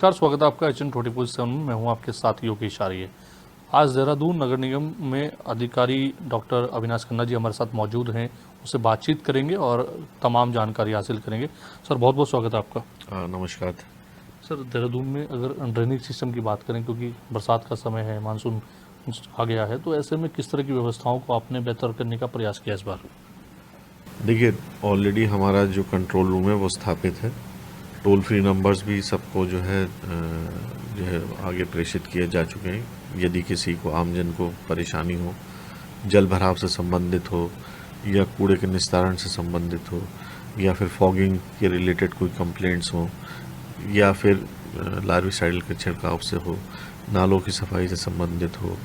नमस्कार, स्वागत है आपका HN24/7 में। मैं हूं आपके साथ योगेश आर्य। आज देहरादून नगर निगम में अधिकारी डॉक्टर अविनाश खन्ना जी हमारे साथ मौजूद हैं। उससे बातचीत करेंगे और तमाम जानकारी हासिल करेंगे। सर, बहुत बहुत स्वागत है आपका। नमस्कार। सर, देहरादून में अगर ड्रेनेज सिस्टम की बात करें, क्योंकि बरसात का समय है, मानसून आ गया है, तो ऐसे में किस तरह की व्यवस्थाओं को आपने बेहतर करने का प्रयास किया इस बार? देखिए, ऑलरेडी हमारा जो कंट्रोल रूम है वो स्थापित है। टोल फ्री नंबर्स भी सबको जो है आगे प्रेषित किए जा चुके हैं। यदि किसी को आमजन को परेशानी हो, जल भराव से संबंधित हो या कूड़े के निस्तारण से संबंधित हो या फिर फॉगिंग के रिलेटेड कोई कंप्लेंट्स हो या फिर लार्विसाइडल के छिड़काव से हो, नालों की सफाई से संबंधित हो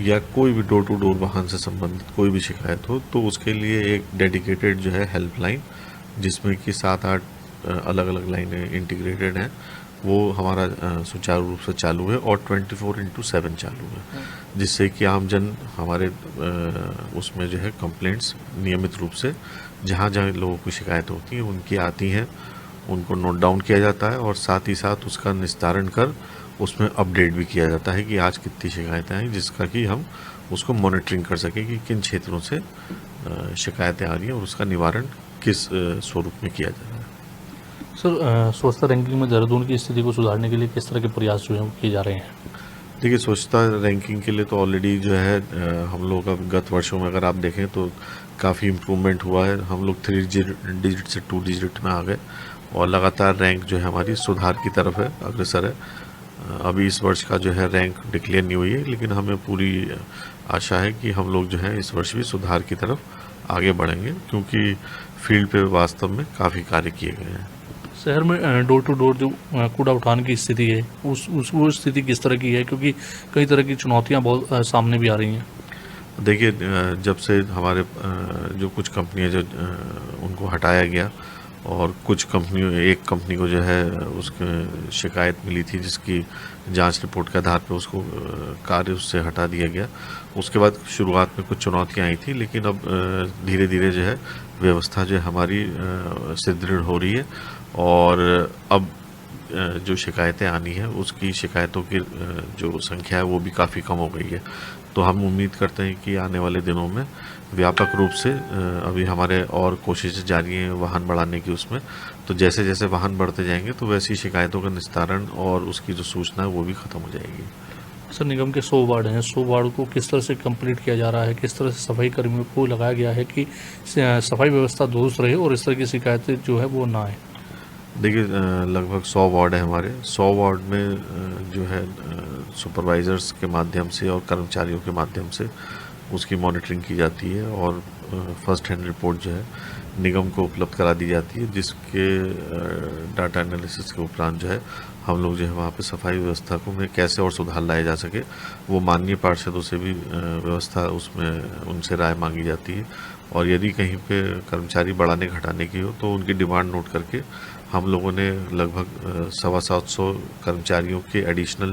या कोई भी डोर टू डोर वाहन से संबंधित कोई भी शिकायत हो, तो उसके लिए एक डेडिकेटेड जो है हेल्पलाइन, जिसमें कि 7-8 अलग अलग लाइनें इंटीग्रेटेड हैं, वो हमारा सुचारू रूप से चालू है और 24/7 चालू है, जिससे कि आमजन हमारे उसमें जो है कंप्लेंट्स नियमित रूप से जहाँ जहाँ लोगों की शिकायत होती है उनकी आती हैं, उनको नोट डाउन किया जाता है और साथ ही साथ उसका निस्तारण कर उसमें अपडेट भी किया जाता है कि आज कितनी शिकायतें आई, जिसका कि हम उसको मॉनिटरिंग कर सकें कि किन क्षेत्रों से शिकायतें आ रही हैं और उसका निवारण किस स्वरूप में किया जा रहा है। सर, स्वच्छता रैंकिंग में देहरादून की स्थिति को सुधारने के लिए किस तरह के प्रयास जो हैं वो किए जा रहे हैं? देखिए, स्वच्छता रैंकिंग के लिए तो ऑलरेडी जो है हम लोग अब गत वर्षों में अगर आप देखें तो काफ़ी इम्प्रूवमेंट हुआ है। हम लोग 3 डिजिट से 2 डिजिट में आ गए और लगातार रैंक जो है हमारी सुधार की तरफ है, अग्रसर है। अभी इस वर्ष का जो है रैंक डिक्लेयर नहीं हुई है, लेकिन हमें पूरी आशा है कि हम लोग जो है इस वर्ष भी सुधार की तरफ आगे बढ़ेंगे, क्योंकि फील्ड पे वास्तव में काफ़ी कार्य किए गए हैं। शहर में डोर टू डोर जो कूड़ा उठाने की स्थिति है, वो स्थिति किस तरह की है? क्योंकि कई तरह की चुनौतियां बहुत सामने भी आ रही हैं। देखिए, जब से हमारे जो कुछ कंपनियां जो उनको हटाया गया और कुछ कंपनियों एक कंपनी को जो है उसके शिकायत मिली थी, जिसकी जांच रिपोर्ट के आधार पर उसको कार्य उससे हटा दिया गया। उसके बाद शुरुआत में कुछ चुनौतियां आई थी, लेकिन अब धीरे धीरे जो है व्यवस्था जो है हमारी सुदृढ़ हो रही है और अब जो शिकायतें आनी है उसकी शिकायतों की जो संख्या है वो भी काफ़ी कम हो गई है। तो हम उम्मीद करते हैं कि आने वाले दिनों में व्यापक रूप से अभी हमारे और कोशिशें जारी हैं वाहन बढ़ाने की उसमें, तो जैसे जैसे वाहन बढ़ते जाएंगे तो वैसी शिकायतों का निस्तारण और उसकी जो सूचना है वो भी ख़त्म हो जाएगी। सर, निगम के 100 वार्ड हैं, 100 वार्ड को किस तरह से कंप्लीट किया जा रहा है? किस तरह से सफाई कर्मियों को लगाया गया है कि सफाई व्यवस्था दुरुस्त रहे और इस तरह की शिकायतें जो है वो ना आए? देखिए, लगभग 100 वार्ड है हमारे। 100 वार्ड में जो है सुपरवाइज़र्स के माध्यम से और कर्मचारियों के माध्यम से उसकी मॉनिटरिंग की जाती है और फर्स्ट हैंड रिपोर्ट जो है निगम को उपलब्ध करा दी जाती है, जिसके डाटा एनालिसिस के उपरांत जो है हम लोग जो है वहाँ पे सफाई व्यवस्था को में कैसे और सुधार लाया जा सके, वो माननीय पार्षदों से भी व्यवस्था उसमें उनसे राय मांगी जाती है। और यदि कहीं पे कर्मचारी बढ़ाने घटाने की हो तो उनकी डिमांड नोट करके हम लोगों ने लगभग 750 कर्मचारियों के एडिशनल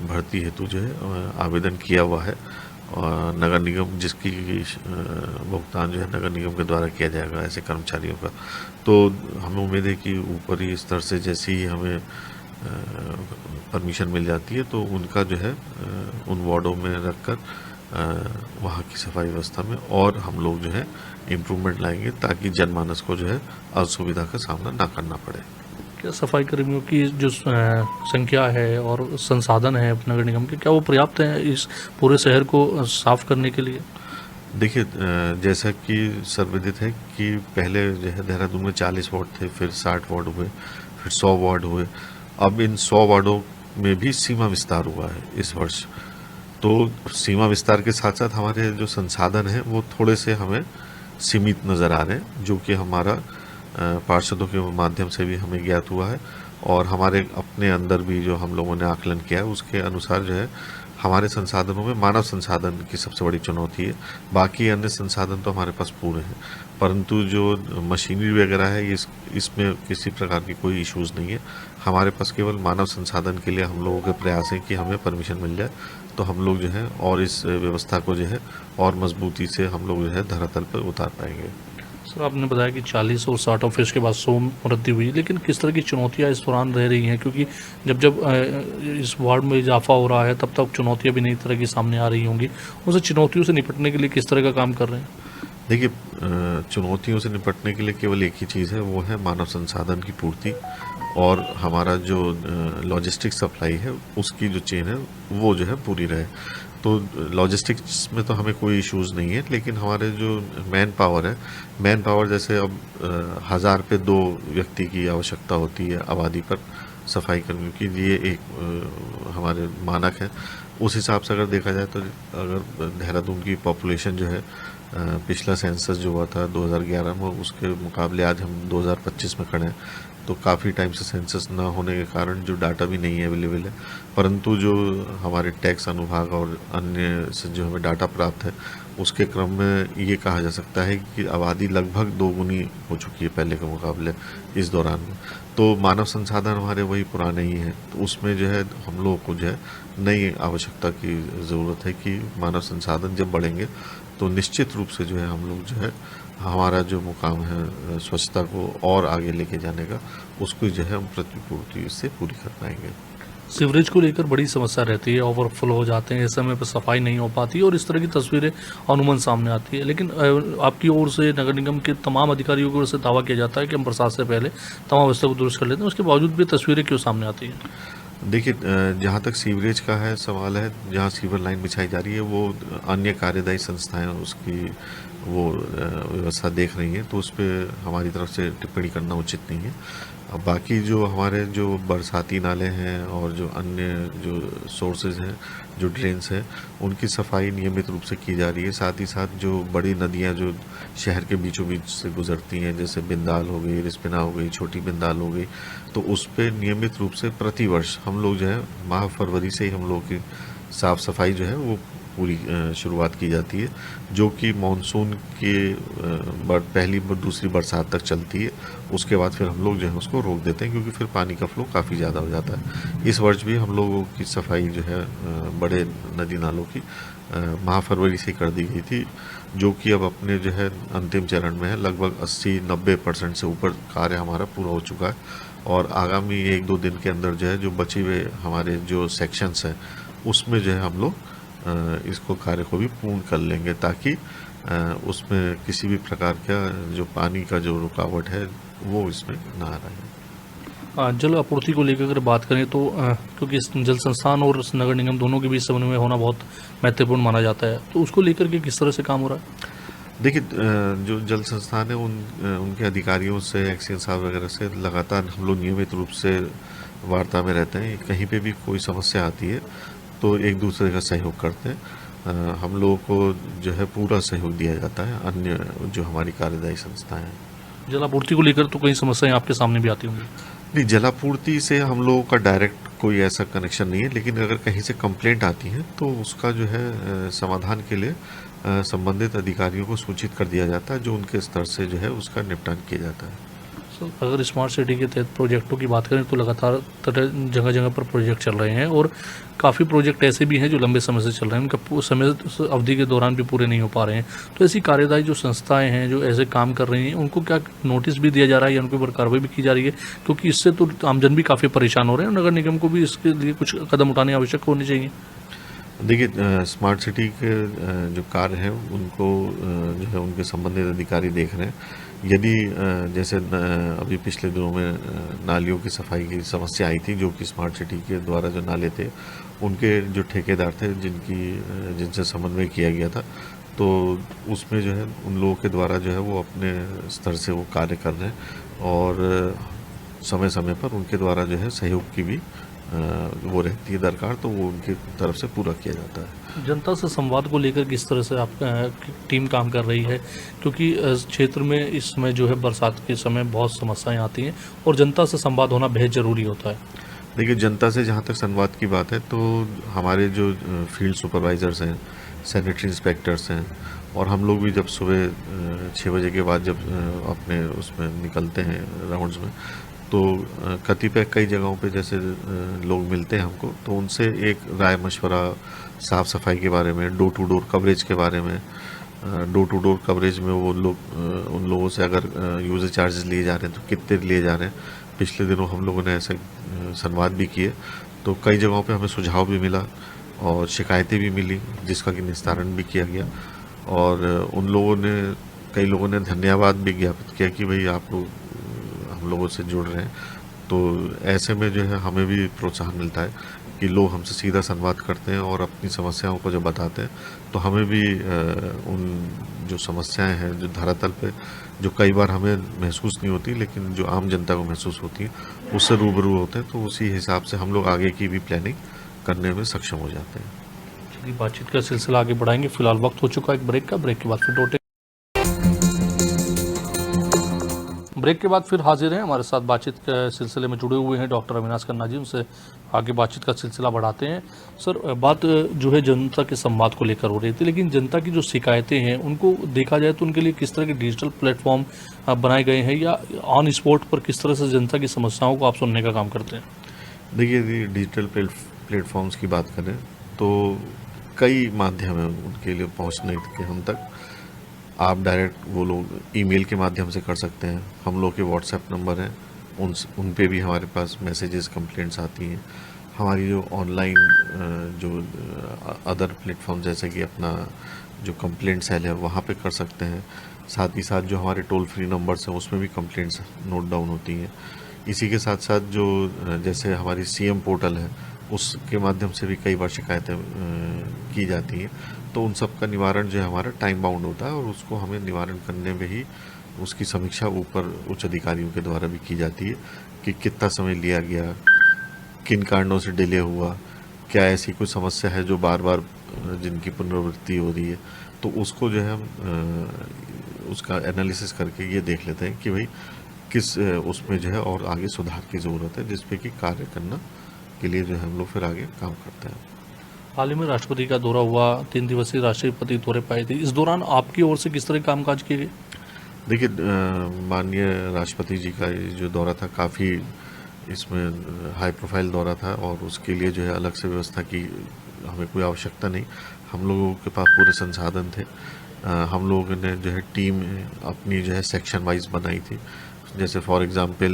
भर्ती हेतु जो है आवेदन किया हुआ है और नगर निगम जिसकी भुगतान जो है नगर निगम के द्वारा किया जाएगा ऐसे कर्मचारियों का। तो हमें उम्मीद है कि ऊपरी स्तर से जैसे ही हमें परमिशन मिल जाती है तो उनका जो है उन वार्डों में रखकर वहाँ की सफाई व्यवस्था में और हम लोग जो है इम्प्रूवमेंट लाएंगे, ताकि जनमानस को जो है असुविधा का सामना ना करना पड़े। क्या सफाई कर्मियों की जो संख्या है और संसाधन है नगर निगम के, क्या वो पर्याप्त हैं इस पूरे शहर को साफ करने के लिए? देखिए, जैसा कि सर्वविदित है कि पहले जो है देहरादून में 40 वार्ड थे, फिर 60 वार्ड हुए, फिर 100 वार्ड हुए। अब इन 100 वार्डों में भी सीमा विस्तार हुआ है इस वर्ष। तो सीमा विस्तार के साथ साथ हमारे जो संसाधन हैं वो थोड़े से हमें सीमित नज़र आ रहे हैं, जो कि हमारा पार्षदों के माध्यम से भी हमें ज्ञात हुआ है और हमारे अपने अंदर भी जो हम लोगों ने आकलन किया है उसके अनुसार जो है हमारे संसाधनों में मानव संसाधन की सबसे बड़ी चुनौती है। बाकी अन्य संसाधन तो हमारे पास पूरे हैं, परंतु जो मशीनरी वगैरह है इसमें किसी प्रकार की कोई इश्यूज़ नहीं है। हमारे पास केवल मानव संसाधन के लिए हम लोगों के प्रयास हैं कि हमें परमिशन मिल जाए, तो हम लोग जो है और इस व्यवस्था को जो है और मजबूती से हम लोग जो है धरातल पर उतार पाएंगे। सर आपने बताया कि 40 और 60 ऑफिस के बाद 100 मृत्यु हुई, लेकिन किस तरह की चुनौतियां इस दौरान रह रही हैं? क्योंकि जब जब इस वार्ड में इजाफा हो रहा है तब तक चुनौतियां भी नई तरह की सामने आ रही होंगी। उन चुनौतियों से निपटने के लिए किस तरह का काम कर रहे हैं? देखिए, चुनौतियों से निपटने के लिए केवल एक ही चीज़ है, वो है मानव संसाधन की पूर्ति और हमारा जो लॉजिस्टिक सप्लाई है उसकी जो चेन है वो जो है पूरी रहे। तो लॉजिस्टिक्स में तो हमें कोई इश्यूज़ नहीं है, लेकिन हमारे जो मैन पावर जैसे अब 1000 पे 2 व्यक्ति की आवश्यकता होती है आबादी पर सफाई कर्मियों की, ये एक हमारे मानक है। उस हिसाब से अगर देखा जाए तो अगर देहरादून की पॉपुलेशन जो है पिछला सेंसस जो हुआ था 2011 में, उसके मुकाबले आज हम 2025 में खड़े हैं, तो काफ़ी टाइम से सेंसस ना होने के कारण जो डाटा भी नहीं है अवेलेबल है। परंतु जो हमारे टैक्स अनुभाग और अन्य से जो हमें डाटा प्राप्त है उसके क्रम में ये कहा जा सकता है कि आबादी लगभग 2 गुनी हो चुकी है पहले के मुकाबले इस दौरान में। तो मानव संसाधन हमारे वही पुराने ही हैं, तो उसमें जो है हम लोगों को जो है नई आवश्यकता की ज़रूरत है कि मानव संसाधन जब बढ़ेंगे तो निश्चित रूप से जो है हम लोग जो है हमारा जो मुकाम है स्वच्छता को और आगे लेके जाने का, उसको जो है हम प्रतिपूर्ति से पूरी कर पाएंगे। सीवरेज को लेकर बड़ी समस्या रहती है, ओवरफ्लो हो जाते हैं, इस समय पर सफाई नहीं हो पाती और इस तरह की तस्वीरें अमूमन सामने आती है। लेकिन आपकी ओर से, नगर निगम के तमाम अधिकारियों की ओर से दावा किया जाता है कि हम बरसात से पहले तमाम व्यवस्था को दुरुस्त कर लेते हैं, उसके बावजूद भी तस्वीरें क्यों सामने आती हैं? देखिए, जहाँ तक सीवरेज का है सवाल है, जहाँ सीवर लाइन बिछाई जा रही है वो अन्य कार्यदायी संस्थाएं उसकी वो व्यवस्था देख रही हैं, तो उस पर हमारी तरफ से टिप्पणी करना उचित नहीं है। अब बाकी जो हमारे जो बरसाती नाले हैं और जो अन्य जो सोर्सेज हैं, जो ड्रेन्स हैं, उनकी सफाई नियमित रूप से की जा रही है। साथ ही साथ जो बड़ी नदियाँ जो शहर के बीचों बीच से गुजरती हैं, जैसे बिंदाल हो गई, रिस्पिना हो गई, छोटी बिंदाल हो गई, तो उस पर नियमित रूप से प्रतिवर्ष हम लोग जो है माह फरवरी से ही हम लोग की साफ़ सफाई जो है वो पूरी शुरुआत की जाती है, जो कि मानसून के पहली दूसरी बरसात तक चलती है। उसके बाद फिर हम लोग जो है उसको रोक देते हैं, क्योंकि फिर पानी का फ्लो काफ़ी ज़्यादा हो जाता है। इस वर्ष भी हम लोगों की सफाई जो है बड़े नदी नालों की माह फरवरी से कर दी गई थी, जो कि अब अपने जो है अंतिम चरण में है। लगभग 80-90% से ऊपर कार्य हमारा पूरा हो चुका है और आगामी 1-2 दिन के अंदर जो है जो बचे हुए हमारे जो सेक्शंस हैं उसमें जो है हम लोग इसको कार्य को भी पूर्ण कर लेंगे, ताकि उसमें किसी भी प्रकार का जो पानी का जो रुकावट है वो इसमें ना रहे। जल आपूर्ति को लेकर अगर बात करें तो क्योंकि जल संस्थान और नगर निगम दोनों के बीच समन्वय होना बहुत महत्वपूर्ण माना जाता है, तो उसको लेकर के किस तरह से काम हो रहा है? देखिए, जो जल संस्थान है उनके अधिकारियों से, एक्सीएन साहब वगैरह से लगातार हम लोग नियमित रूप से वार्ता में रहते हैं। कहीं पे भी कोई समस्या आती है तो एक दूसरे का सहयोग करते हैं। हम लोगों को जो है पूरा सहयोग दिया जाता है अन्य जो हमारी कार्यदायी संस्थाएं हैं। जलापूर्ति को लेकर तो कई समस्याएं आपके सामने भी आती होंगी? नहीं, जलापूर्ति से हम लोगों का डायरेक्ट कोई ऐसा कनेक्शन नहीं है, लेकिन अगर कहीं से कंप्लेंट आती है तो उसका जो है समाधान के लिए संबंधित अधिकारियों को सूचित कर दिया जाता है, जो उनके स्तर से जो है उसका निपटान किया जाता है। अगर स्मार्ट सिटी के तहत प्रोजेक्टों की बात करें तो लगातार जगह जगह पर प्रोजेक्ट चल रहे हैं और काफ़ी प्रोजेक्ट ऐसे भी हैं जो लंबे समय से चल रहे हैं, उनका समय अवधि के दौरान भी पूरे नहीं हो पा रहे हैं। तो ऐसी कार्यदायी जो संस्थाएं हैं जो ऐसे काम कर रही हैं, उनको क्या नोटिस भी दिया जा रहा है या उनके ऊपर कार्रवाई भी की जा रही है? क्योंकि इससे तो आमजन भी काफ़ी परेशान हो रहे हैं और नगर निगम को भी इसके लिए कुछ कदम उठाने आवश्यक होने चाहिए। देखिए, स्मार्ट सिटी के जो कार्य हैं उनको जो है उनके संबंधित अधिकारी देख रहे हैं। यदि जैसे अभी पिछले दिनों में नालियों की सफाई की समस्या आई थी, जो कि स्मार्ट सिटी के द्वारा जो नाले थे उनके जो ठेकेदार थे जिनसे समन्वय किया गया था, तो उसमें जो है उन लोगों के द्वारा जो है वो अपने स्तर से वो कार्य कर रहे हैं और समय समय पर उनके द्वारा जो है सहयोग की भी वो रहती है दरकार, तो वो उनकी तरफ से पूरा किया जाता है। जनता से संवाद को लेकर किस तरह से आप टीम काम कर रही है? क्योंकि क्षेत्र में इस समय जो है बरसात के समय बहुत समस्याएं आती हैं और जनता से संवाद होना बेहद ज़रूरी होता है। देखिए, जनता से जहाँ तक संवाद की बात है तो हमारे जो फील्ड सुपरवाइज़र्स हैं, सैनिटरी इंस्पेक्टर्स हैं, और हम लोग भी जब सुबह 6 बजे के बाद जब अपने उसमें निकलते हैं राउंड्स में, तो कतिपय कई जगहों पे जैसे लोग मिलते हैं हमको, तो उनसे एक राय मशवरा साफ़ सफाई के बारे में, डोर टू डोर कवरेज के बारे में, डोर टू डोर कवरेज में वो लोग उन लोगों से अगर यूज़र चार्जेस लिए जा रहे हैं तो कितने लिए जा रहे हैं। पिछले दिनों हम लोगों ने ऐसे संवाद भी किए, तो कई जगहों पे हमें सुझाव भी मिला और शिकायतें भी मिली, जिसका कि निस्तारण भी किया गया। और उन लोगों ने, कई लोगों ने धन्यवाद भी ज्ञापित किया कि भाई आप लोग हम लोगों से जुड़ रहे हैं। तो ऐसे में जो है हमें भी प्रोत्साहन मिलता है कि लोग हमसे सीधा संवाद करते हैं और अपनी समस्याओं को जब बताते हैं तो हमें भी उन जो समस्याएं हैं जो धरातल पे, जो कई बार हमें महसूस नहीं होती लेकिन जो आम जनता को महसूस होती है, उससे रूबरू होते हैं। तो उसी हिसाब से हम लोग आगे की भी प्लानिंग करने में सक्षम हो जाते हैं। चलिए, बातचीत का सिलसिला आगे बढ़ाएंगे। फिलहाल वक्त हो चुका है एक ब्रेक का। ब्रेक के बाद फिर लौटेंगे। ब्रेक के बाद फिर हाजिर हैं। हमारे साथ बातचीत के सिलसिले में जुड़े हुए हैं डॉक्टर अविनाश खन्ना जी। उनसे आगे बातचीत का सिलसिला बढ़ाते हैं। सर, बात जो है जनता के संवाद को लेकर हो रही थी, लेकिन जनता की जो शिकायतें हैं उनको देखा जाए तो उनके लिए किस तरह के डिजिटल प्लेटफॉर्म बनाए गए हैं, या ऑन स्पॉट पर किस तरह से जनता की समस्याओं को आप सुनने का काम करते हैं? देखिए, यदि डिजिटल प्लेटफॉर्म्स की बात करें तो कई माध्यम हैं उनके लिए पहुंचने के हम तक। आप डायरेक्ट वो लोग ईमेल के माध्यम से कर सकते हैं। हम लोग के व्हाट्सएप नंबर हैं, उन पे भी हमारे पास मैसेजेस, कंप्लेंट्स आती हैं। हमारी जो ऑनलाइन जो अदर प्लेटफॉर्म जैसे कि अपना जो कंप्लेंट सेल है वहाँ पे कर सकते हैं। साथ ही साथ जो हमारे टोल फ्री नंबर्स हैं उसमें भी कंप्लेंट्स नोट डाउन होती हैं। इसी के साथ साथ जो जैसे हमारी सीएम पोर्टल है उसके माध्यम से भी कई बार शिकायतें की जाती हैं। तो उन सब का निवारण जो है हमारा टाइम बाउंड होता है और उसको हमें निवारण करने में ही उसकी समीक्षा ऊपर उच्च अधिकारियों के द्वारा भी की जाती है कि कितना समय लिया गया, किन कारणों से डिले हुआ, क्या ऐसी कोई समस्या है जो बार बार जिनकी पुनरावृत्ति हो रही है। तो उसको जो है हम उसका एनालिसिस करके ये देख लेते हैं कि भाई किस उसमें जो है और आगे सुधार की ज़रूरत है, जिस पे कि कार्य करना के लिए जो है हम लोग फिर आगे काम करते हैं। हाल ही में राष्ट्रपति का दौरा हुआ, 3 दिवसीय राष्ट्रपति दौरे पाए थे। इस दौरान आपकी ओर से किस तरह कामकाज किए गए? देखिए, माननीय राष्ट्रपति जी का ये जो दौरा था काफ़ी इसमें हाई प्रोफाइल दौरा था और उसके लिए जो है अलग से व्यवस्था की हमें कोई आवश्यकता नहीं। हम लोगों के पास पूरे संसाधन थे। हम लोगों ने जो है टीम अपनी जो है सेक्शन वाइज बनाई थी। जैसे फॉर एग्जांपल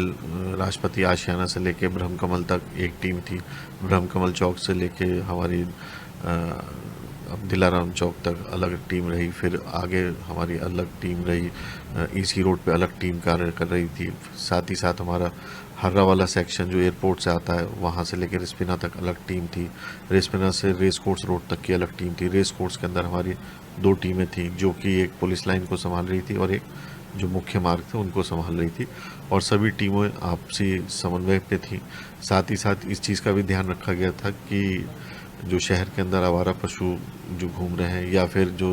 राष्ट्रपति आशियाना से लेके ब्रह्मकमल तक एक टीम थी, ब्रह्मकमल चौक से लेके हमारी अब दिलाराम चौक तक अलग टीम रही, फिर आगे हमारी अलग टीम रही, ईसी रोड पे अलग टीम कार्य कर रही थी। साथ ही साथ हमारा हर्रा वाला सेक्शन जो एयरपोर्ट से आता है वहाँ से लेकर रिस्पिना तक अलग टीम थी। रिस्पिना से रेस कोर्स रोड तक की अलग टीम थी। रेस कोर्स के अंदर हमारी 2 टीमें थी, जो कि एक पुलिस लाइन को संभाल रही थी और एक जो मुख्य मार्ग थे उनको संभाल रही थी, और सभी टीमें आपसी समन्वय पे थी। साथ ही साथ इस चीज़ का भी ध्यान रखा गया था कि जो शहर के अंदर आवारा पशु जो घूम रहे हैं या फिर जो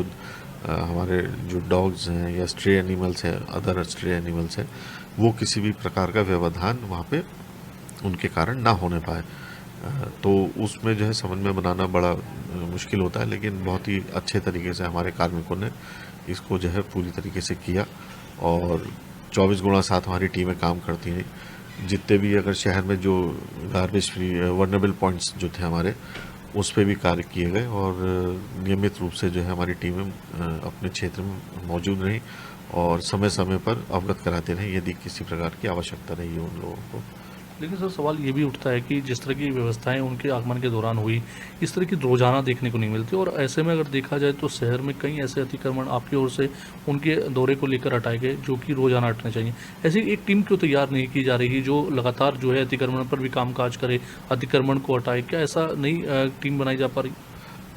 हमारे जो डॉग्स हैं या स्ट्रे एनिमल्स हैं, अदर स्ट्रे एनिमल्स हैं, वो किसी भी प्रकार का व्यवधान वहाँ पे उनके कारण ना होने पाए। तो उसमें जो है समन्वय बनाना बड़ा मुश्किल होता है, लेकिन बहुत ही अच्छे तरीके से हमारे कार्मिकों ने इसको जो है पूरी तरीके से किया और 24/7 हमारी टीमें काम करती हैं। जितने भी अगर शहर में जो गार्बेज फ्री वर्नेबल पॉइंट्स जो थे हमारे, उस पे भी कार्य किए गए और नियमित रूप से जो है हमारी टीमें अपने क्षेत्र में मौजूद रहीं और समय समय पर अवगत कराते रहे यदि किसी प्रकार की आवश्यकता रही हो उन लोगों को। लेकिन सर, सवाल ये भी उठता है कि जिस तरह की व्यवस्थाएं उनके आगमन के दौरान हुई, इस तरह की रोजाना देखने को नहीं मिलती, और ऐसे में अगर देखा जाए तो शहर में कई ऐसे अतिक्रमण आपकी ओर से उनके दौरे को लेकर हटाए गए जो कि रोजाना हटने चाहिए। ऐसी एक टीम क्यों तैयार नहीं की जा रही जो लगातार जो है अतिक्रमण पर भी कामकाज करे, अतिक्रमण को हटाए? क्या ऐसा नई टीम बनाई जा पा रही?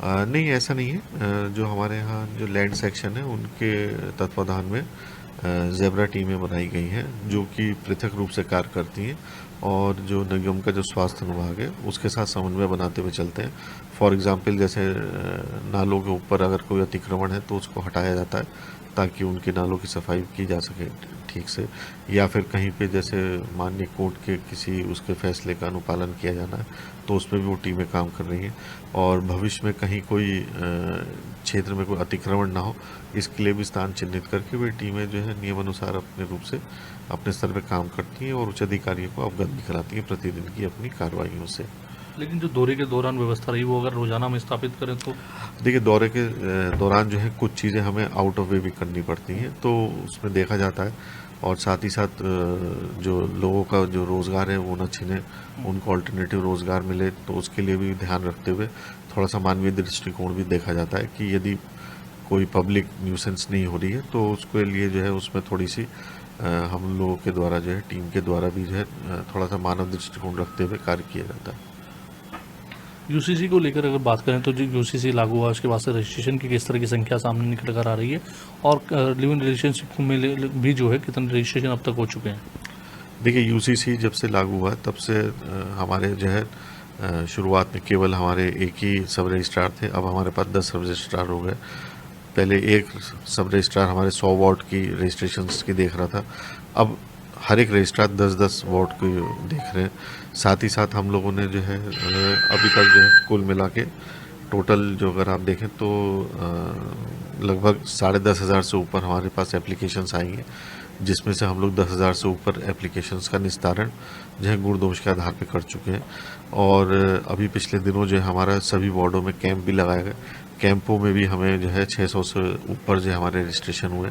नहीं, ऐसा नहीं है। जो हमारे यहाँ जो लैंड सेक्शन है उनके तत्वाधान में जेब्रा टीमें बनाई गई हैं जो कि पृथक रूप से कार्य करती हैं और जो निगम का जो स्वास्थ्य विभाग है उसके साथ समन्वय बनाते हुए चलते हैं। फॉर एग्जांपल जैसे नालों के ऊपर अगर कोई अतिक्रमण है तो उसको हटाया जाता है ताकि उनके नालों की सफाई की जा सके ठीक से, या फिर कहीं पे जैसे माननीय कोर्ट के किसी उसके फैसले का अनुपालन किया जाना है तो उसमें भी वो टीमें काम कर रही हैं। और भविष्य में कहीं कोई क्षेत्र में कोई अतिक्रमण ना हो इसके लिए भी स्थान चिन्हित करके वे टीमें जो है नियमानुसार अपने रूप से अपने स्तर पर काम करती हैं और उच्च अधिकारियों को अवगत भी कराती हैं प्रतिदिन की अपनी कार्रवाइयों से। लेकिन जो दौरे के दौरान व्यवस्था रही वो अगर रोजाना हम स्थापित करें तो? देखिए, दौरे के दौरान जो है कुछ चीज़ें हमें आउट ऑफ वे भी करनी पड़ती हैं, तो उसमें देखा जाता है, और साथ ही साथ जो लोगों का जो रोज़गार है वो न छिने, उनको अल्टरनेटिव रोज़गार मिले, तो उसके लिए भी ध्यान रखते हुए थोड़ा सा मानवीय दृष्टिकोण भी देखा जाता है कि यदि कोई पब्लिक न्यूसेंस नहीं हो रही है तो उसके लिए जो है उसमें थोड़ी सी हम लोगों के द्वारा जो है टीम के द्वारा भी जो है थोड़ा सा मानव दृष्टिकोण रखते हुए कार्य किया जाता है। यूसीसी को लेकर अगर बात करें तो जो यूसीसी लागू हुआ उसके बाद से रजिस्ट्रेशन की किस तरह की संख्या सामने निकल कर आ रही है, और लिव इन रिलेशनशिप में भी जो है कितने रजिस्ट्रेशन अब तक हो चुके हैं? देखिए, यूसीसी जब से लागू हुआ तब से हमारे जो है शुरुआत में केवल हमारे एक ही सब रजिस्ट्रार थे, अब हमारे पास 10 सब रजिस्ट्रार हो गए। पहले एक सब रजिस्ट्रार हमारे 100 वार्ड की रजिस्ट्रेशंस की देख रहा था, अब हर एक रजिस्ट्रार 10-10 वार्ड को देख रहे हैं। साथ ही साथ हम लोगों ने जो है अभी तक जो है कुल मिला के टोटल जो अगर आप देखें तो लगभग 10,500 से ऊपर हमारे पास एप्लीकेशंस आई हैं, जिसमें से हम लोग 10,000 से ऊपर एप्लीकेशंस का निस्तारण जो है गुण दोष के आधार पे कर चुके हैं। और अभी पिछले दिनों जो है हमारा सभी वार्डों में कैंप भी लगाया गया, कैंपों में भी हमें जो है 600 से ऊपर जो हमारे रजिस्ट्रेशन हुए,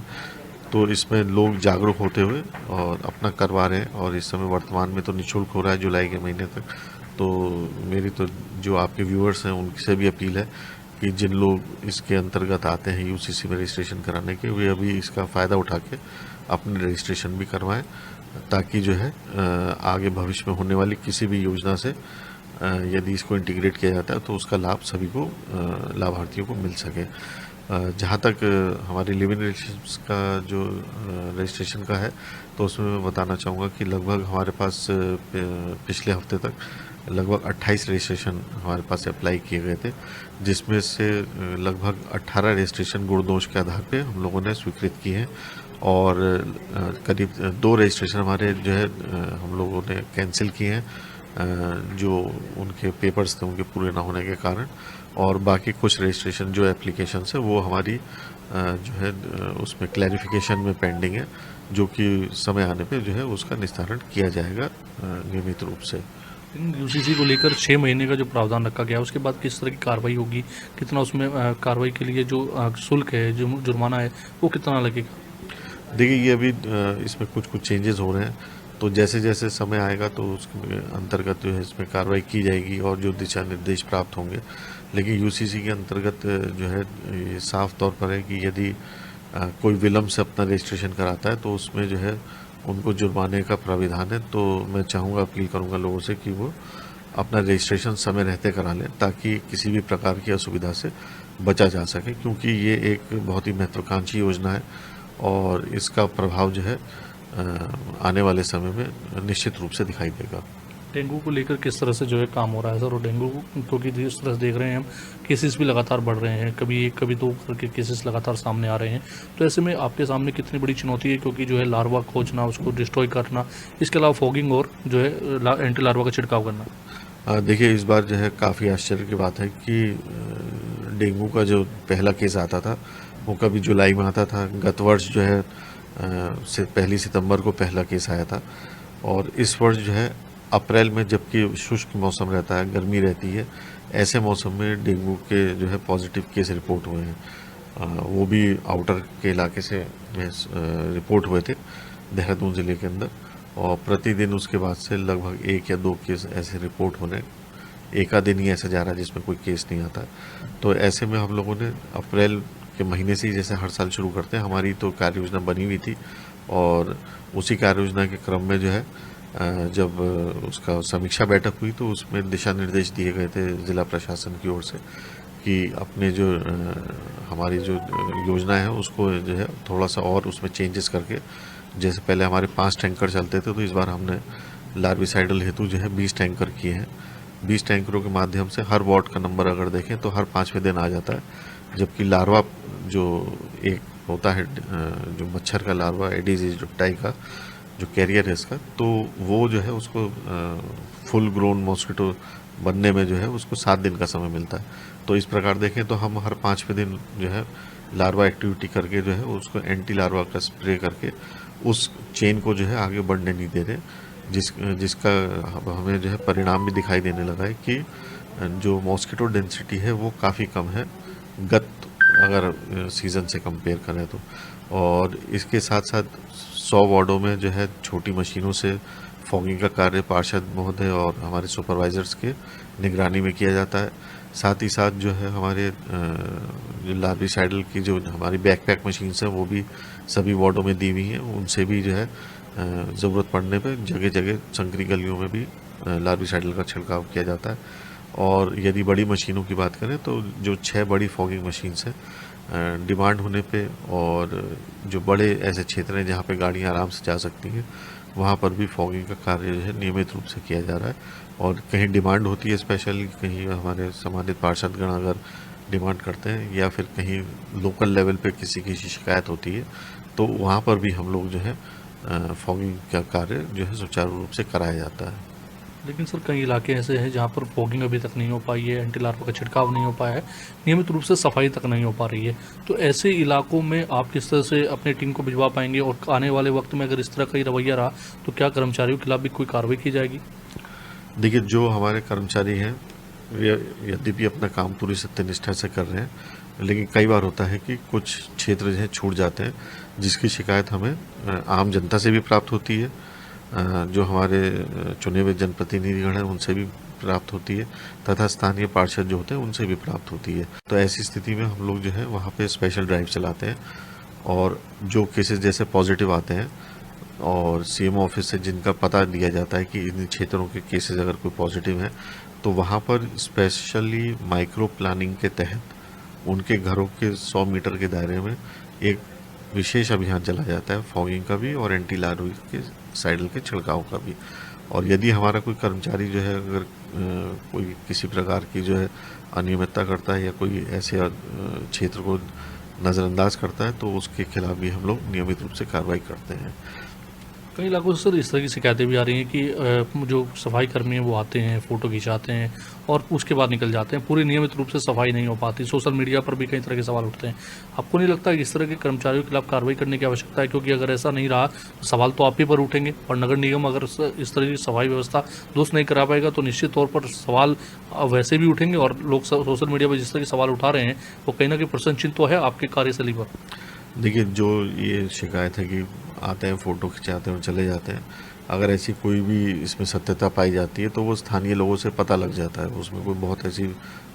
तो इसमें लोग जागरूक होते हुए और अपना करवा रहे हैं, और इस समय वर्तमान में तो निःशुल्क हो रहा है जुलाई के महीने तक। तो मेरी तो जो आपके व्यूअर्स हैं उनसे भी अपील है कि जिन लोग इसके अंतर्गत आते हैं यूसीसी में रजिस्ट्रेशन कराने के, वे अभी इसका फ़ायदा उठा के अपने रजिस्ट्रेशन भी करवाएं, ताकि जो है आगे भविष्य में होने वाली किसी भी योजना से यदि इसको इंटीग्रेट किया जाता है तो उसका लाभ सभी को लाभार्थियों को मिल सके। जहाँ तक हमारी लिव इन रिलेशंस का जो रजिस्ट्रेशन का है, तो उसमें मैं बताना चाहूँगा कि लगभग हमारे पास पिछले हफ्ते तक लगभग 28 रजिस्ट्रेशन हमारे पास अप्लाई किए गए थे, जिसमें से लगभग 18 रजिस्ट्रेशन गुणदोष के आधार पे हम लोगों ने स्वीकृत किए हैं, और करीब 2 रजिस्ट्रेशन हमारे जो है हम लोगों ने कैंसिल किए हैं, जो उनके पेपर्स थे उनके पूरे ना होने के कारण, और बाकी कुछ रजिस्ट्रेशन जो एप्लीकेशन है वो हमारी जो है उसमें क्लैरिफिकेशन में पेंडिंग है, जो कि समय आने पे जो है उसका निस्तारण किया जाएगा नियमित रूप से। यूसीसी को लेकर 6 महीने का जो प्रावधान रखा गया है उसके बाद किस तरह की कार्रवाई होगी, कितना उसमें कार्रवाई के लिए जो शुल्क है, जो जुर्माना है, वो कितना लगेगा? देखिए, ये अभी इसमें कुछ चेंजेस हो रहे हैं, तो जैसे जैसे समय आएगा तो उसके अंतर्गत जो है इसमें कार्रवाई की जाएगी और जो दिशा निर्देश प्राप्त होंगे। लेकिन यूसीसी के अंतर्गत जो है ये साफ तौर पर है कि यदि कोई विलम्ब से अपना रजिस्ट्रेशन कराता है तो उसमें जो है उनको जुर्माने का प्राविधान है। तो मैं चाहूँगा, अपील करूँगा लोगों से कि वो अपना रजिस्ट्रेशन समय रहते करा लें, ताकि किसी भी प्रकार की असुविधा से बचा जा सके, क्योंकि ये एक बहुत ही महत्वाकांक्षी योजना है और इसका प्रभाव जो है आने वाले समय में निश्चित रूप से दिखाई देगा। डेंगू को लेकर किस तरह से जो है काम हो रहा है सर? और डेंगू क्योंकि जिस तरह से देख रहे हैं हम, केसेस भी लगातार बढ़ रहे हैं, कभी एक कभी दो करके केसेस लगातार सामने आ रहे हैं, तो ऐसे में आपके सामने कितनी बड़ी चुनौती है? क्योंकि जो है लार्वा खोजना, उसको डिस्ट्रॉय करना, इसके अलावा फॉगिंग और जो है एंटी लार्वा का छिड़काव करना। देखिए, इस बार जो है काफ़ी आश्चर्य की बात है कि डेंगू का जो पहला केस आता था वो कभी जुलाई में आता था, गत वर्ष जो है से 1 सितंबर को पहला केस आया था, और इस वर्ष जो है अप्रैल में, जबकि शुष्क मौसम रहता है, गर्मी रहती है, ऐसे मौसम में डेंगू के जो है पॉजिटिव केस रिपोर्ट हुए हैं। वो भी आउटर के इलाके से रिपोर्ट हुए थे, देहरादून ज़िले के अंदर, और प्रतिदिन उसके बाद से लगभग 1 या 2 केस ऐसे रिपोर्ट होने, एक आध दिन ही ऐसा जा रहा है जिसमें कोई केस नहीं आता। तो ऐसे में हम लोगों ने अप्रैल के महीने से ही, जैसे हर साल शुरू करते हैं, हमारी तो कार्य योजना बनी हुई थी, और उसी कार्य योजना के क्रम में जो है जब उसका समीक्षा बैठक हुई तो उसमें दिशा निर्देश दिए गए थे ज़िला प्रशासन की ओर से कि अपने जो हमारी जो योजना है उसको जो है थोड़ा सा और उसमें चेंजेस करके, जैसे पहले हमारे 5 टैंकर चलते थे, तो इस बार हमने लार्विसाइडल हेतु जो है 20 टैंकर किए हैं। 20 टैंकरों के माध्यम से हर वार्ड का नंबर अगर देखें तो हर 5वें दिन आ जाता है, जबकि लार्वा जो एक होता है, जो मच्छर का लार्वा, एडीज इजिप्टाई का जो कैरियर है इसका, तो वो जो है उसको फुल ग्रोन मॉस्किटो बनने में जो है उसको 7 दिन का समय मिलता है। तो इस प्रकार देखें तो हम हर 5वें दिन जो है लार्वा एक्टिविटी करके जो है उसको एंटी लार्वा का स्प्रे करके उस चेन को जो है आगे बढ़ने नहीं दे रहे। जिसका अब हमें जो है परिणाम भी दिखाई देने लगा है कि जो मॉस्किटो डेंसिटी है वो काफ़ी कम है गत अगर सीज़न से कंपेयर करें तो। और इसके साथ साथ 100 वार्डों में जो है छोटी मशीनों से फॉगिंग का कार्य पार्षद महोदय और हमारे सुपरवाइजर्स के निगरानी में किया जाता है। साथ ही साथ जो है हमारे जो लार्विसाइडल की जो हमारी बैकपैक मशीन्स हैं वो भी सभी वार्डों में दी हुई हैं। उनसे भी जो है ज़रूरत पड़ने पे जगह जगह संकरी गलियों में भी लार्विसाइडल का छिड़काव किया जाता है। और यदि बड़ी मशीनों की बात करें तो जो 6 बड़ी फॉगिंग मशीन्स हैं डिमांड होने पे और जो बड़े ऐसे क्षेत्र हैं जहाँ पे गाड़ियाँ आराम से जा सकती हैं वहाँ पर भी फॉगिंग का कार्य जो है नियमित रूप से किया जा रहा है। और कहीं डिमांड होती है स्पेशली, कहीं हमारे सम्मानित पार्षदगण अगर डिमांड करते हैं या फिर कहीं लोकल लेवल पे किसी की शिकायत होती है तो वहाँ पर भी हम लोग जो है फॉगिंग का कार्य जो है सुचारू रूप से कराया जाता है। लेकिन सर कई इलाके ऐसे हैं जहाँ पर फॉगिंग अभी तक नहीं हो पाई है, एंटी लार्वा का छिड़काव नहीं हो पाया है, नियमित रूप से सफाई तक नहीं हो पा रही है। तो ऐसे इलाकों में आप किस तरह से अपनी टीम को भिजवा पाएंगे और आने वाले वक्त में अगर इस तरह का ही रवैया रहा तो क्या कर्मचारियों के खिलाफ भी कोई कार्रवाई की जाएगी? देखिए, जो हमारे कर्मचारी हैं यद्यपि अपना काम पूरी सत्यनिष्ठा से कर रहे हैं, लेकिन कई बार होता है कि कुछ क्षेत्र जो है छूट जाते हैं जिसकी शिकायत हमें आम जनता से भी प्राप्त होती है, जो हमारे चुने हुए जनप्रतिनिधिगण हैं उनसे भी प्राप्त होती है तथा स्थानीय पार्षद जो होते हैं उनसे भी प्राप्त होती है। तो ऐसी स्थिति में हम लोग जो है वहाँ पे स्पेशल ड्राइव चलाते हैं और जो केसेस जैसे पॉजिटिव आते हैं और सीएम ऑफिस से जिनका पता दिया जाता है कि इन क्षेत्रों के केसेस अगर कोई पॉजिटिव हैं तो वहाँ पर स्पेशली माइक्रो प्लानिंग के तहत उनके घरों के 100 मीटर के दायरे में एक विशेष अभियान चला जाता है फॉगिंग का भी और एंटी लार्विसाइडल के छिड़काव का भी। और यदि हमारा कोई कर्मचारी जो है अगर कोई किसी प्रकार की जो है अनियमितता करता है या कोई ऐसे क्षेत्र को नज़रअंदाज करता है तो उसके खिलाफ भी हम लोग नियमित रूप से कार्रवाई करते हैं। कई इलाकों से सर इस तरह की शिकायतें भी आ रही हैं कि जो सफाई कर्मी हैं वो आते हैं, फ़ोटो खिंचाते हैं और उसके बाद निकल जाते हैं, पूरी नियमित रूप से सफाई नहीं हो पाती। सोशल मीडिया पर भी कई तरह के सवाल उठते हैं। आपको नहीं लगता कि इस तरह के कर्मचारियों के खिलाफ कार्रवाई करने की आवश्यकता है? क्योंकि अगर ऐसा नहीं रहा तो सवाल तो आप ही पर उठेंगे और नगर निगम अगर इस तरह की सफाई व्यवस्था दुरुस्त नहीं करा पाएगा तो निश्चित तौर पर सवाल वैसे भी उठेंगे और लोग सोशल मीडिया पर जिस तरह के सवाल उठा रहे हैं वो कहीं ना कहीं प्रश्न चिन्ह तो है आपके कार्यशैली पर। देखिए, जो ये शिकायत है कि आते हैं फ़ोटो खिंचाते हैं और चले जाते हैं, अगर ऐसी कोई भी इसमें सत्यता पाई जाती है तो वो स्थानीय लोगों से पता लग जाता है, उसमें कोई बहुत ऐसी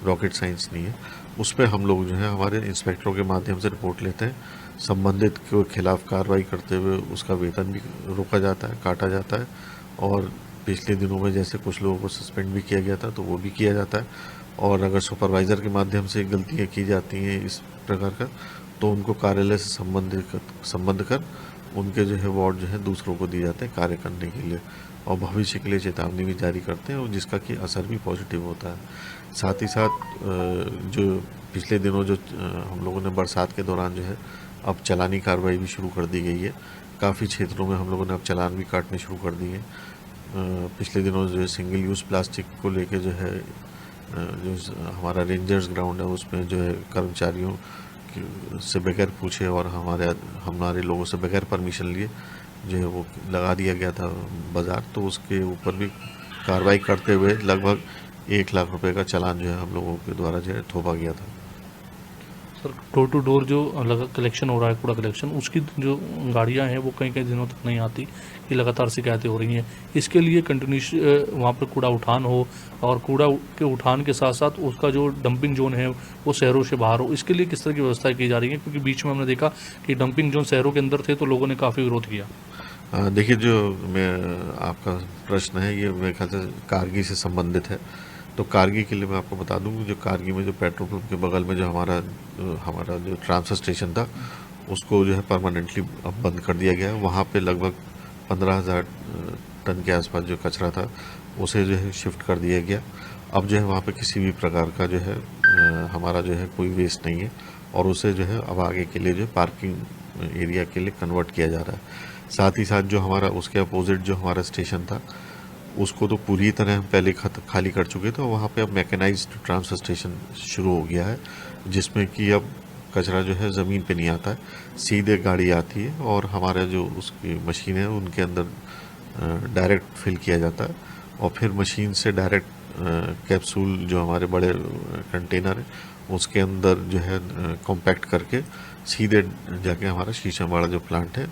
रॉकेट साइंस नहीं है। उस पर हम लोग जो है हमारे इंस्पेक्टरों के माध्यम से रिपोर्ट लेते हैं, संबंधित के खिलाफ कार्रवाई करते हुए उसका वेतन भी रोका जाता है, काटा जाता है और पिछले दिनों में जैसे कुछ लोगों को सस्पेंड भी किया गया था तो वो भी किया जाता है। और अगर सुपरवाइज़र के माध्यम से गलतियाँ की जाती हैं इस प्रकार का तो उनको कार्यालय से संबंध कर उनके जो है वार्ड जो है दूसरों को दिए जाते हैं कार्य करने के लिए और भविष्य के लिए चेतावनी भी जारी करते हैं और जिसका कि असर भी पॉजिटिव होता है। साथ ही साथ जो पिछले दिनों जो हम लोगों ने बरसात के दौरान जो है अब चालानी कार्रवाई भी शुरू कर दी गई है। काफ़ी क्षेत्रों में हम लोगों ने अब चालान भी काटने शुरू कर दिए हैं। पिछले दिनों जो है सिंगल यूज़ प्लास्टिक को लेके जो है जो हमारा रेंजर्स ग्राउंड है उसमें जो है कर्मचारियों से बगैर पूछे और हमारे लोगों से बगैर परमिशन लिए जो है वो लगा दिया गया था बाज़ार, तो उसके ऊपर भी कार्रवाई करते हुए लगभग 1 लाख रुपए का चालान जो है हम लोगों के द्वारा जो है थोपा गया था। सर डोर टू डोर जो कलेक्शन हो रहा है, कूड़ा कलेक्शन, उसकी जो गाड़ियां हैं वो कई दिनों तक नहीं आती, कि लगातार शिकायतें हो रही हैं। इसके लिए कंटिन्यूस वहाँ पर कूड़ा उठान हो और कूड़ा के उठान के साथ साथ उसका जो डंपिंग जोन है वो शहरों से बाहर हो, इसके लिए किस तरह की व्यवस्था की जा रही है? क्योंकि बीच में हमने देखा कि डंपिंग जोन शहरों के अंदर थे तो लोगों ने काफ़ी विरोध किया। देखिए, जो आपका प्रश्न है ये मेरे ख्याल से कारगी से संबंधित है। तो कारगी के लिए मैं आपको बता दूं जो कारगी में जो पेट्रोल पंप के बगल में जो हमारा जो ट्रांसफर स्टेशन था उसको जो है परमानेंटली अब बंद कर दिया गया है। वहाँ पे लगभग 15,000 टन के आसपास जो कचरा था उसे जो है शिफ्ट कर दिया गया। अब जो है वहाँ पे किसी भी प्रकार का जो है हमारा जो है कोई वेस्ट नहीं है और उसे जो है अब आगे के लिए जो पार्किंग एरिया के लिए कन्वर्ट किया जा रहा है। साथ ही साथ जो हमारा उसके अपोजिट जो हमारा स्टेशन था उसको तो पूरी तरह हम पहले खाली कर चुके थे। वहाँ पे अब मैकेनाइज्ड ट्रांसफर स्टेशन शुरू हो गया है जिसमें कि अब कचरा जो है ज़मीन पे नहीं आता है, सीधे गाड़ी आती है और हमारा जो उसकी मशीन है उनके अंदर डायरेक्ट फिल किया जाता है और फिर मशीन से डायरेक्ट कैप्सूल जो हमारे बड़े कंटेनर है उसके अंदर जो है कॉम्पैक्ट करके सीधे जाके हमारा शीशमवाड़ा जो प्लांट है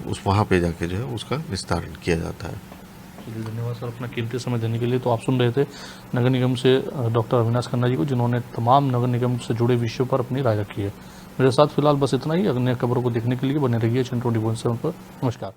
उस वहाँ पे जाके जो है उसका निस्तारण किया जाता है। चलिए, धन्यवाद सर अपना कीमती समय देने के लिए। तो आप सुन रहे थे नगर निगम से डॉक्टर अविनाश खन्ना जी को, जिन्होंने तमाम नगर निगम से जुड़े विषयों पर अपनी राय रखी है। मेरे साथ फिलहाल बस इतना ही। अन्य खबरों को देखने के लिए बने रहिए Channel 24/7 पर। नमस्कार।